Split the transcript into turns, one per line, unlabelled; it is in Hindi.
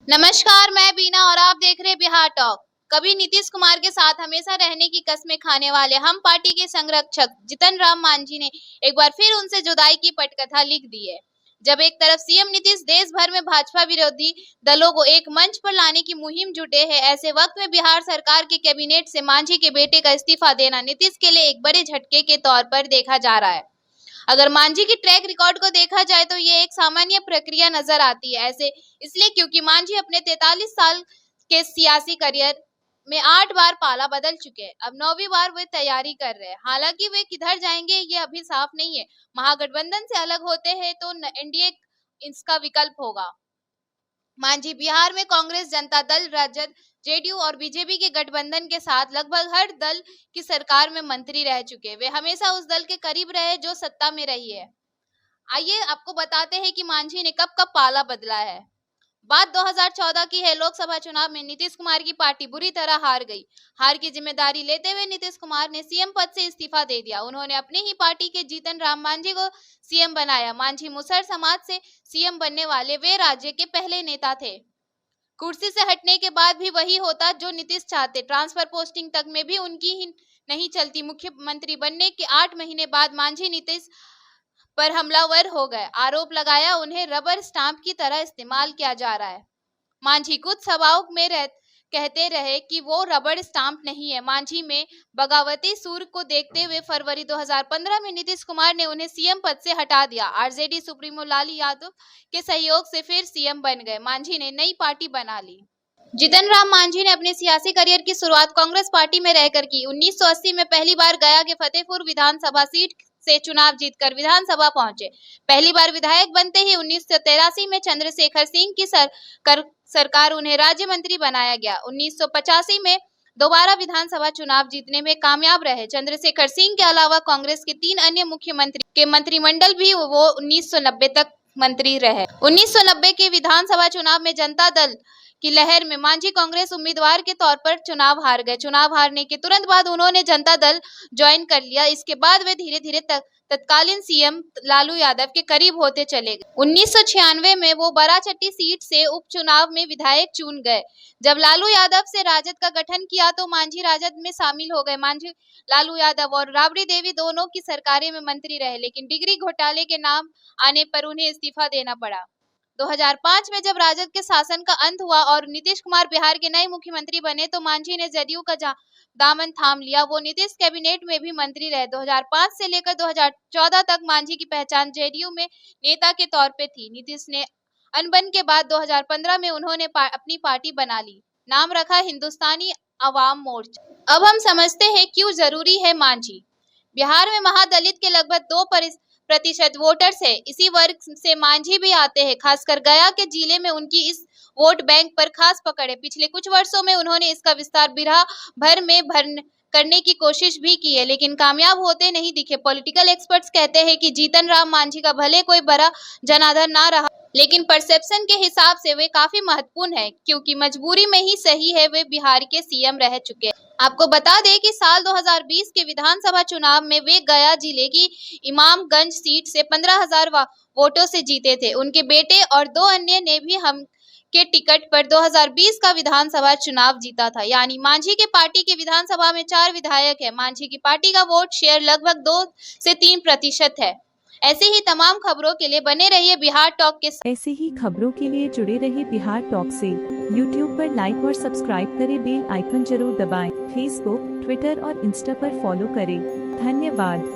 नमस्कार, मैं बीना और आप देख रहे बिहार टॉक। कभी नीतीश कुमार के साथ हमेशा रहने की कस्में खाने वाले हम पार्टी के संरक्षक जीतन राम मांझी ने एक बार फिर उनसे जुदाई की पटकथा लिख दी है। जब एक तरफ सीएम नीतीश देश भर में भाजपा विरोधी दलों को एक मंच पर लाने की मुहिम जुटे हैं, ऐसे वक्त में बिहार सरकार के कैबिनेट से मांझी के बेटे का इस्तीफा देना नीतीश के लिए एक बड़े झटके के तौर पर देखा जा रहा है। अगर मांझी की ट्रैक रिकॉर्ड को देखा जाए तो ये एक सामान्य प्रक्रिया नजर आती है। ऐसे इसलिए क्योंकि मांझी अपने 43 साल के सियासी करियर में 8 बार पाला बदल चुके हैं। अब 9वीं बार वे तैयारी कर रहे हैं। हालांकि वे किधर जाएंगे ये अभी साफ नहीं है। महागठबंधन से अलग होते हैं तो एनडीए इसका विकल्प होगा। मांझी बिहार में कांग्रेस, जनता दल, राजद, जेडीयू और बीजेपी के गठबंधन के साथ लगभग हर दल की सरकार में मंत्री रह चुके। वे हमेशा उस दल के करीब रहे जो सत्ता में रही है। आइए आपको बताते हैं कि मांझी ने कब कब पाला बदला है। बात 2014 की है। लोकसभा चुनाव में नीतीश कुमार की पार्टी बुरी तरह हार गई। हार की जिम्मेदारी लेते हुए नीतीश कुमार ने सीएम पद से इस्तीफा दे दिया। उन्होंने अपनी ही पार्टी के जीतन राम मांझी को सीएम बनाया। मांझी मुसहर समाज से सीएम बनने वाले वे राज्य के पहले नेता थे। कुर्सी से हटने के बाद भी वही होता जो नीतीश चाहते। ट्रांसफर पोस्टिंग तक में भी उनकी ही नहीं चलती। मुख्यमंत्री बनने के 8 महीने बाद मांझी नीतीश पर हमलावर हो गए। आरोप लगाया उन्हें रबर स्टाम्प की तरह इस्तेमाल किया जा रहा है। मांझी कुछ सभाओं में कहते रहे कि वो रबर स्टाम्प नहीं है। मांझी में बगावती सूर को देखते हुए फरवरी 2015 में नीतीश कुमार ने उन्हें सीएम पद से हटा दिया। आरजेडी सुप्रीमो लालू यादव के सहयोग से फिर सीएम बन गए। मांझी ने नई पार्टी बना ली। जीतन राम मांझी ने अपने सियासी करियर की शुरुआत कांग्रेस पार्टी में रहकर की। 1980 में पहली बार गया के फतेहपुर विधानसभा सीट से चुनाव जीतकर विधानसभा पहुंचे। पहली बार विधायक बनते ही 1983 में चंद्रशेखर सिंह की सरकार उन्हें राज्य मंत्री बनाया गया। 1985 में दोबारा विधानसभा चुनाव जीतने में कामयाब रहे। चंद्रशेखर सिंह के अलावा कांग्रेस के 3 अन्य मुख्यमंत्री के मंत्रिमंडल भी वो 1990 तक मंत्री रहे। 1990 के विधानसभा चुनाव में जनता दल की लहर में मांझी कांग्रेस उम्मीदवार के तौर पर चुनाव हार गए। चुनाव हारने के तुरंत बाद उन्होंने जनता दल ज्वाइन कर लिया। इसके बाद वे धीरे धीरे तत्कालीन सीएम लालू यादव के करीब होते चले गए। 1996 में वो बराचट्टी सीट से उपचुनाव में विधायक चुन गए। जब लालू यादव से राजद का गठन किया तो मांझी राजद में शामिल हो गए। मांझी लालू यादव और राबड़ी देवी दोनों की सरकारें में मंत्री रहे, लेकिन डिग्री घोटाले के नाम आने पर उन्हें इस्तीफा देना पड़ा। 2005 में जब राजद के शासन का अंत हुआ और नीतीश कुमार बिहार के नए मुख्यमंत्री बने तो मांझी ने जदयू का दामन थाम लिया। वो नीतीश कैबिनेट में भी मंत्री रहे। 2005 से लेकर 2014 तक मांझी की पहचान जेडीयू में नेता के तौर पे थी। नीतीश ने अनबन के बाद 2015 में उन्होंने अपनी पार्टी बना ली। नाम रखा हिंदुस्तानी अवाम मोर्चा। अब हम समझते हैं क्यों जरूरी है मांझी। बिहार में महादलित के लगभग 2% वोटर्स है। इसी वर्ग से मांझी भी आते हैं। खासकर गया के जिले में उनकी इस वोट बैंक पर खास पकड़ है। पिछले कुछ वर्षों में उन्होंने इसका विस्तार बिहार भर में करने की कोशिश भी की है, लेकिन कामयाब होते नहीं दिखे। पॉलिटिकल एक्सपर्ट्स कहते हैं कि जीतन राम मांझी का भले कोई बड़ा जनाधार ना रहा, लेकिन परसेप्शन के हिसाब से वे काफी महत्वपूर्ण है, क्योंकि मजबूरी में ही सही है वे बिहार के सीएम रह चुके हैं। आपको बता दें कि साल 2020 के विधानसभा चुनाव में वे गया जिले की इमामगंज सीट से 15,000 वोटों से जीते थे। उनके बेटे और 2 अन्य ने भी हम के टिकट पर 2020 का विधानसभा चुनाव जीता था। यानी मांझी के पार्टी के विधानसभा में 4 विधायक है। मांझी की पार्टी का वोट शेयर लगभग 2 से 3% है। ऐसे ही तमाम खबरों के लिए बने रहिए बिहार टॉक के साथ।
ऐसे ही खबरों के लिए जुड़े रहिए बिहार टॉक से। यूट्यूब पर लाइक और सब्सक्राइब करें, बेल आइकन जरूर दबाएं। फेसबुक, ट्विटर और इंस्टा पर फॉलो करें। धन्यवाद।